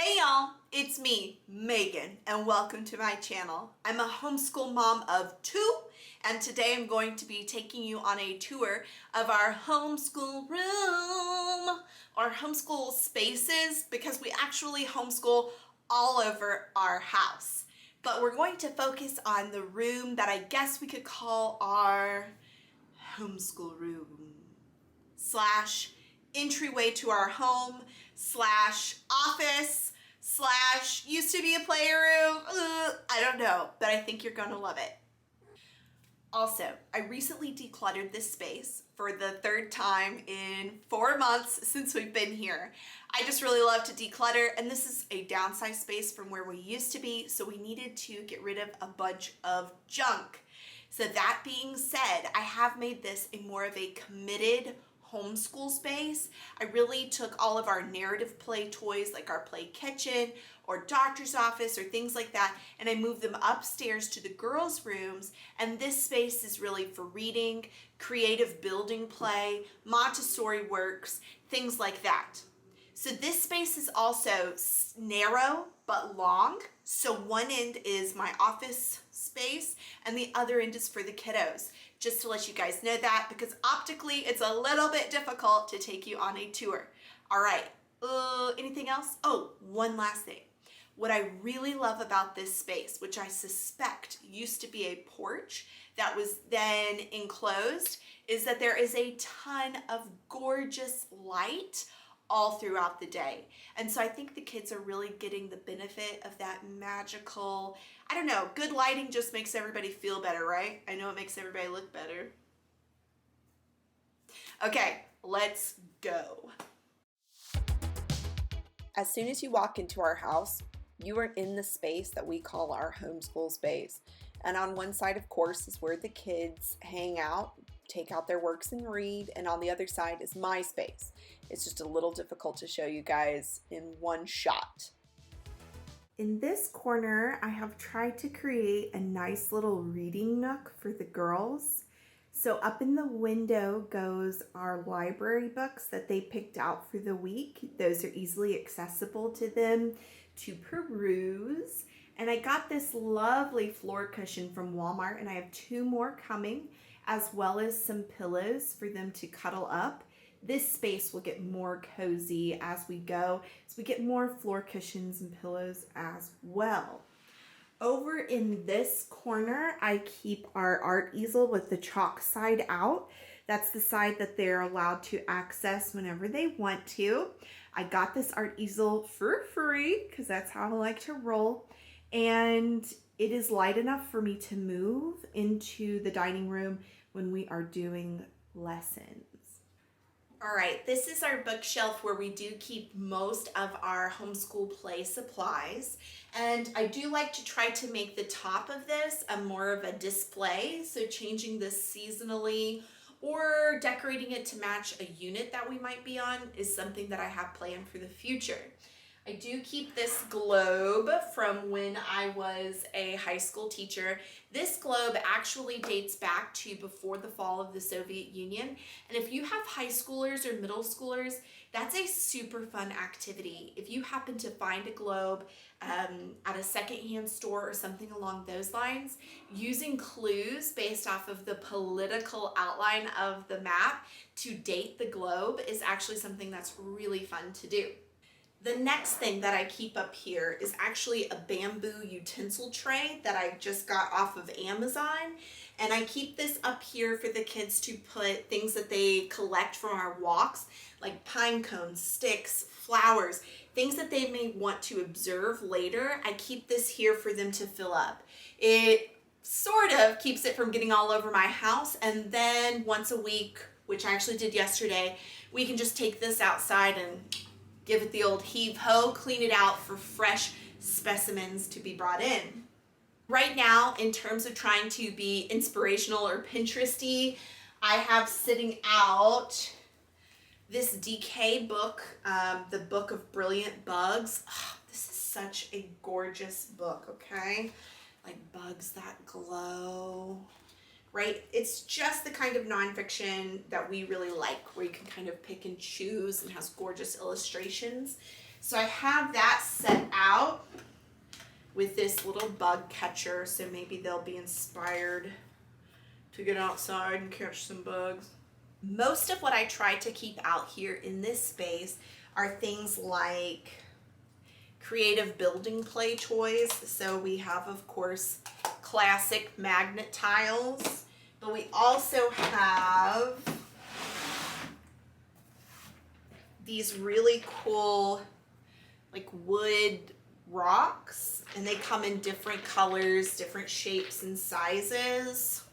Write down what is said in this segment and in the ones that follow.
Hey y'all, it's me, Megan, and welcome to my channel. I'm a homeschool mom of two, and today I'm going to be taking you on a tour of our homeschool room, our homeschool spaces, because we actually homeschool all over our house. But we're going to focus on the room that I guess we could call our homeschool room slash entryway to our home slash office slash used to be a playroom. I don't know, but I think you're gonna love it. Also, I recently decluttered this space for the third time in 4 months since we've been here. I just really love to declutter, and this is a downsized space from where we used to be, so we needed to get rid of a bunch of junk. So that being said, I have made this a more of a committed homeschool space. I really took all of our narrative play toys like our play kitchen or doctor's office or things like that, and I moved them upstairs to the girls' rooms, and this space is really for reading, creative building play, Montessori works, things like that. So this space is also narrow but long. So one end is my office space and the other end is for the kiddos. Just to let you guys know that, because optically it's a little bit difficult to take you on a tour. All right, anything else? Oh, one last thing. What I really love about this space, which I suspect used to be a porch that was then enclosed, is that there is a ton of gorgeous light all throughout the day. And so I think the kids are really getting the benefit of that magical, I don't know, good lighting just makes everybody feel better, right? I know it makes everybody look better. Okay, let's go. As soon as you walk into our house, you are in the space that we call our homeschool space. And on one side, of course, is where the kids hang out, take out their works and read, and on the other side is my space. It's just a little difficult to show you guys in one shot. In this corner, I have tried to create a nice little reading nook for the girls. So up in the window goes our library books that they picked out for the week. Those are easily accessible to them to peruse. And I got this lovely floor cushion from Walmart, and I have 2 more coming, as well as some pillows for them to cuddle up. This space will get more cozy as we go, so we get more floor cushions and pillows as well. Over in this corner, I keep our art easel with the chalk side out. That's the side that they're allowed to access whenever they want to. I got this art easel for free because that's how I like to roll. And it is light enough for me to move into the dining room when we are doing lessons. All right, this is our bookshelf where we do keep most of our homeschool play supplies. And I do like to try to make the top of this a more of a display. So changing this seasonally or decorating it to match a unit that we might be on is something that I have planned for the future. I do keep this globe from when I was a high school teacher. This globe actually dates back to before the fall of the Soviet Union. And if you have high schoolers or middle schoolers, that's a super fun activity. If you happen to find a globe at a secondhand store or something along those lines, using clues based off of the political outline of the map to date the globe is actually something that's really fun to do. The next thing that I keep up here is actually a bamboo utensil tray that I just got off of Amazon. And I keep this up here for the kids to put things that they collect from our walks, like pine cones, sticks, flowers, things that they may want to observe later. I keep this here for them to fill up. It sort of keeps it from getting all over my house. And then once a week, which I actually did yesterday, we can just take this outside and give it the old heave-ho, clean it out for fresh specimens to be brought in. Right now, in terms of trying to be inspirational or Pinteresty, I have sitting out this DK book, the Book of Brilliant Bugs. Oh, this is such a gorgeous book, okay? Like bugs that glow. Right? It's just the kind of nonfiction that we really like, where you can kind of pick and choose and has gorgeous illustrations. So I have that set out with this little bug catcher, so maybe they'll be inspired to get outside and catch some bugs. Most of what I try to keep out here in this space are things like creative building play toys. So we have, of course, classic magnet tiles, but we also have these really cool like wood rocks, and they come in different colors, different shapes and sizes,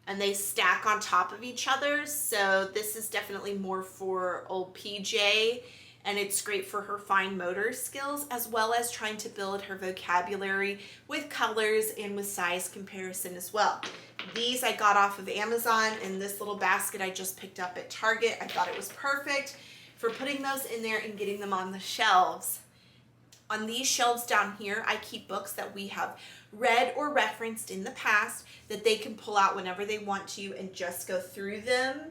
and they stack on top of each other. So this is definitely more for old PJ, and it's great for her fine motor skills, as well as trying to build her vocabulary with colors and with size comparison as well. These I got off of Amazon, and this little basket I just picked up at Target. I thought it was perfect for putting those in there and getting them on the shelves. On these shelves down here, I keep books that we have read or referenced in the past that they can pull out whenever they want to and just go through them.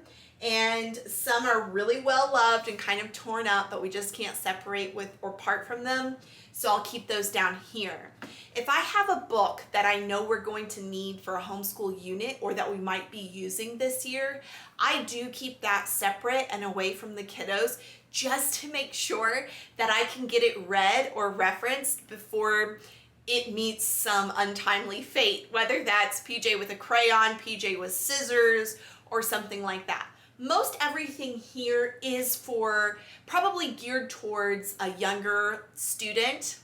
And some are really well loved and kind of torn up, but we just can't separate with or part from them. So I'll keep those down here. If I have a book that I know we're going to need for a homeschool unit or that we might be using this year, I do keep that separate and away from the kiddos, just to make sure that I can get it read or referenced before it meets some untimely fate, whether that's PJ with a crayon, PJ with scissors, or something like that. Most everything here is for probably geared towards a younger student,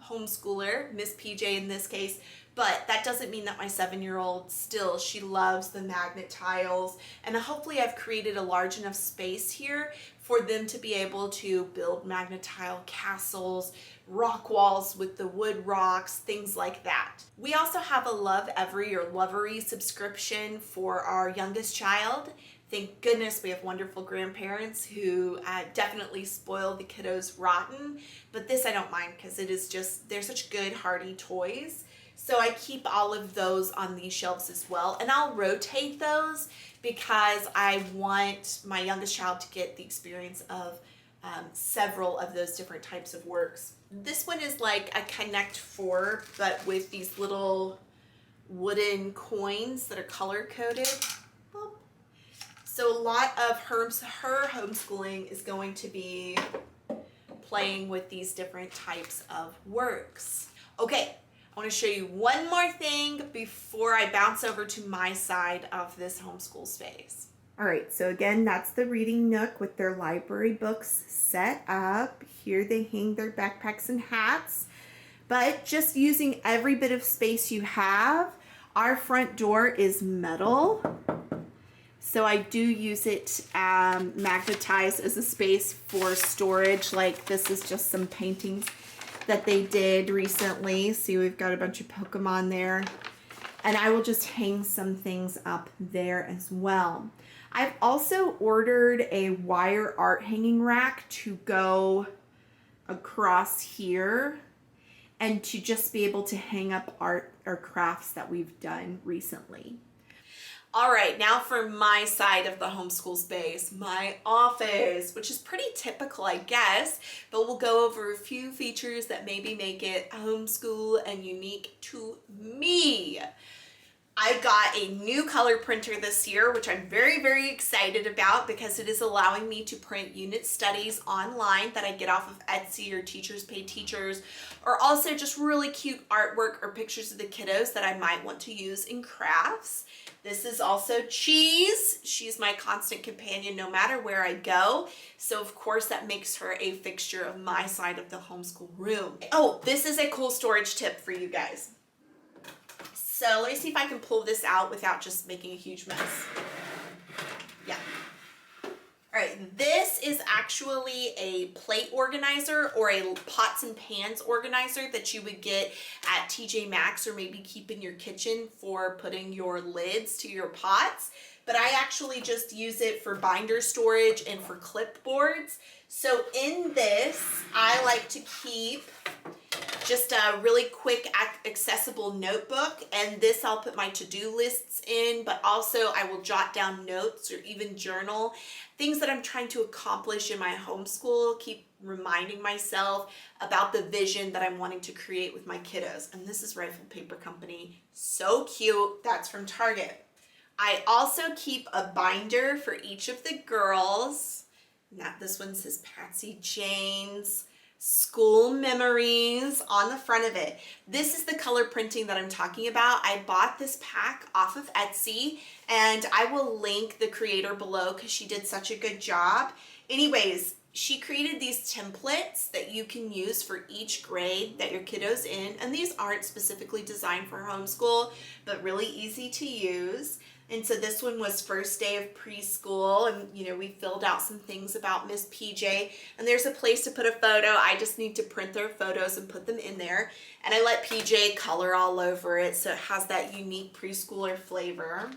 homeschooler, Miss PJ in this case, but that doesn't mean that my 7-year-old still, she loves the magnet tiles, and hopefully I've created a large enough space here for them to be able to build magnet tile castles, rock walls with the wood rocks, things like that. We also have a Love Every or Lovery subscription for our youngest child. Thank goodness we have wonderful grandparents who definitely spoil the kiddos rotten, but this I don't mind because it is just, they're such good hearty toys. So I keep all of those on these shelves as well, and I'll rotate those because I want my youngest child to get the experience of several of those different types of works. This one is like a Connect 4, but with these little wooden coins that are color coded. So a lot of her homeschooling is going to be playing with these different types of works. Okay, I want to show you one more thing before I bounce over to my side of this homeschool space. All right, so again, that's the reading nook with their library books set up. Here they hang their backpacks and hats, but just using every bit of space you have. Our front door is metal, so I do use it magnetized as a space for storage. Like this is just some paintings that they did recently. See, we've got a bunch of Pokemon there, and I will just hang some things up there as well. I've also ordered a wire art hanging rack to go across here and to just be able to hang up art or crafts that we've done recently. All right, now for my side of the homeschool space, my office, which is pretty typical, I guess, but we'll go over a few features that maybe make it homeschool and unique to me. I got a new color printer this year, which I'm very, very excited about because it is allowing me to print unit studies online that I get off of Etsy or Teachers Pay Teachers, or also just really cute artwork or pictures of the kiddos that I might want to use in crafts. This is also Cheese. She's my constant companion no matter where I go. So of course that makes her a fixture of my side of the homeschool room. Oh, this is a cool storage tip for you guys. So let me see if I can pull this out without just making a huge mess. Yeah. All right, this is actually a plate organizer or a pots and pans organizer that you would get at TJ Maxx or maybe keep in your kitchen for putting your lids to your pots. But I actually just use it for binder storage and for clipboards. So in this, I like to keep just a really quick accessible notebook, and this I'll put my to-do lists in, but also I will jot down notes or even journal things that I'm trying to accomplish in my homeschool, keep reminding myself about the vision that I'm wanting to create with my kiddos. And this is Rifle Paper Company. So cute. That's from Target. I also keep a binder for each of the girls. This one says Patsy Jane's School Memories on the front of it. This is the color printing that I'm talking about. I bought this pack off of Etsy, and I will link the creator below because she did such a good job. Anyways, she created these templates that you can use for each grade that your kiddo's in, and these aren't specifically designed for homeschool, but really easy to use. And so this one was first day of preschool, and we filled out some things about Miss PJ, and there's a place to put a photo. I just need to print their photos and put them in there, and I let PJ color all over it so it has that unique preschooler flavor.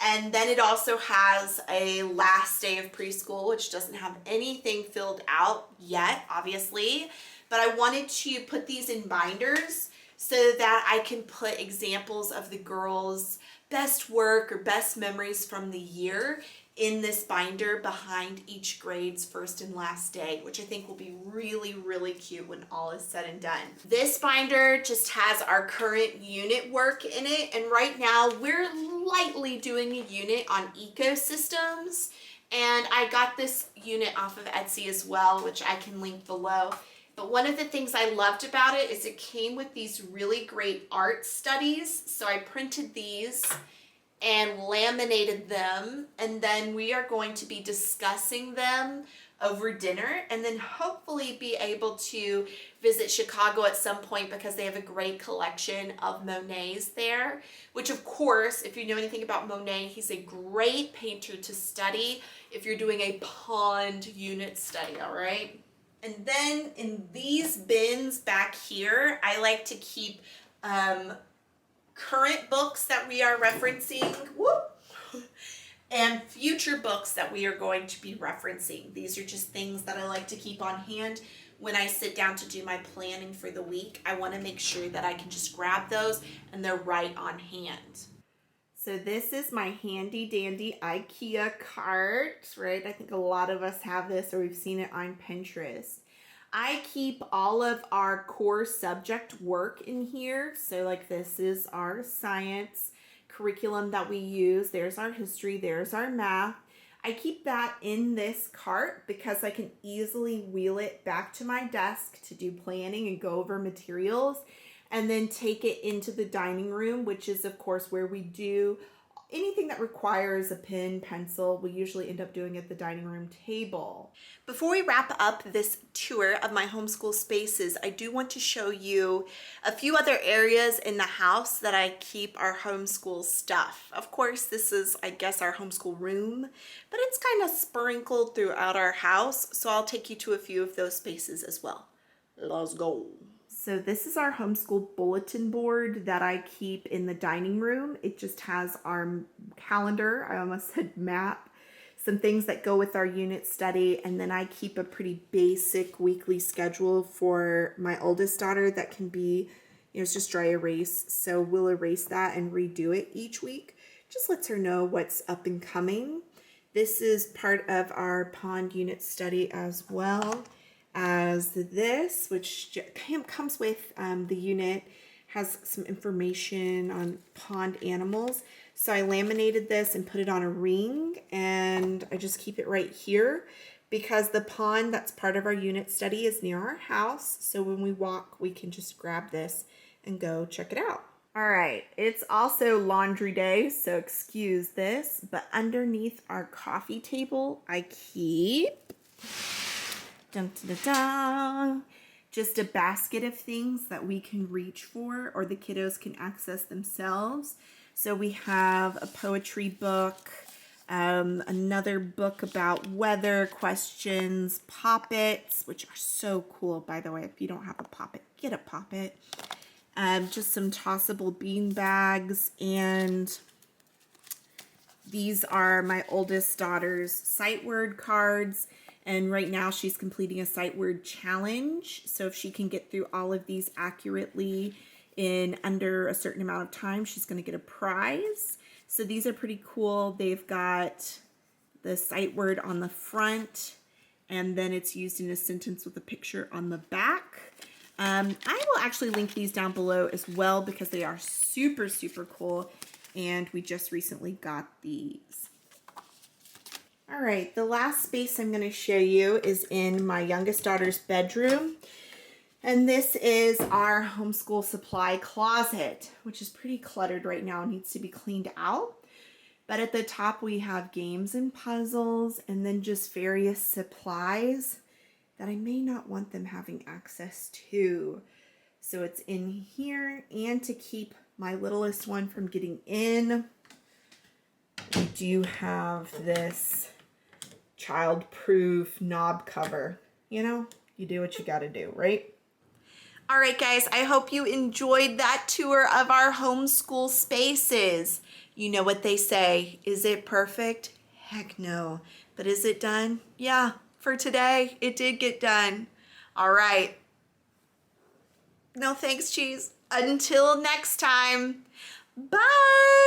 And then it also has a last day of preschool, which doesn't have anything filled out yet, obviously, but I wanted to put these in binders so that I can put examples of the girls' best work or best memories from the year in this binder behind each grade's first and last day, which I think will be really, really cute when all is said and done. This binder just has our current unit work in it, and right now we're lightly doing a unit on ecosystems, and I got this unit off of Etsy as well, which I can link below. But one of the things I loved about it is it came with these really great art studies. So I printed these and laminated them, and then we are going to be discussing them over dinner, and then hopefully be able to visit Chicago at some point because they have a great collection of Monets there, which of course, if you know anything about Monet, he's a great painter to study if you're doing a pond unit study, all right? And then in these bins back here, I like to keep current books that we are referencing, and future books that we are going to be referencing. These are just things that I like to keep on hand when I sit down to do my planning for the week. I want to make sure that I can just grab those and they're right on hand. So this is my handy dandy IKEA cart, right? I think a lot of us have this, or we've seen it on Pinterest. I keep all of our core subject work in here. So like this is our science curriculum that we use. There's our history, there's our math. I keep that in this cart because I can easily wheel it back to my desk to do planning and go over materials, and then take it into the dining room, which is of course where we do anything that requires a pen, pencil. We usually end up doing at the dining room table. Before we wrap up this tour of my homeschool spaces, I do want to show you a few other areas in the house that I keep our homeschool stuff. Of course, this is, I guess, our homeschool room, but it's kind of sprinkled throughout our house, so I'll take you to a few of those spaces as well. Let's go. So this is our homeschool bulletin board that I keep in the dining room. It just has our calendar, I almost said map, some things that go with our unit study, and then I keep a pretty basic weekly schedule for my oldest daughter that can be, it's just dry erase. So we'll erase that and redo it each week. Just lets her know what's up and coming. This is part of our pond unit study as well as this, which comes with the unit, has some information on pond animals. So I laminated this and put it on a ring, and I just keep it right here because the pond that's part of our unit study is near our house. So when we walk, we can just grab this and go check it out. All right, it's also laundry day, so excuse this, but underneath our coffee table, I keep dun, dun, dun, dun, just a basket of things that we can reach for or the kiddos can access themselves. So we have a poetry book, another book about weather questions, poppets, which are so cool, by the way. If you don't have a poppet, get a poppet. Just some tossable bean bags, and these are my oldest daughter's sight word cards. And right now she's completing a sight word challenge. So if she can get through all of these accurately in under a certain amount of time, she's going to get a prize. So these are pretty cool. They've got the sight word on the front, and then it's used in a sentence with a picture on the back. I will actually link these down below as well because they are super, super cool, and we just recently got these. All right, the last space I'm going to show you is in my youngest daughter's bedroom. And this is our homeschool supply closet, which is pretty cluttered right now and needs to be cleaned out. But at the top we have games and puzzles and then just various supplies that I may not want them having access to. So it's in here, and to keep my littlest one from getting in, we do have this child-proof knob cover. You know, you do what you gotta do, right? All right, guys, I hope you enjoyed that tour of our homeschool spaces. You know what they say, is it perfect? Heck no. But is it done? Yeah, for today, it did get done. All right. No thanks, cheese. Until next time, bye.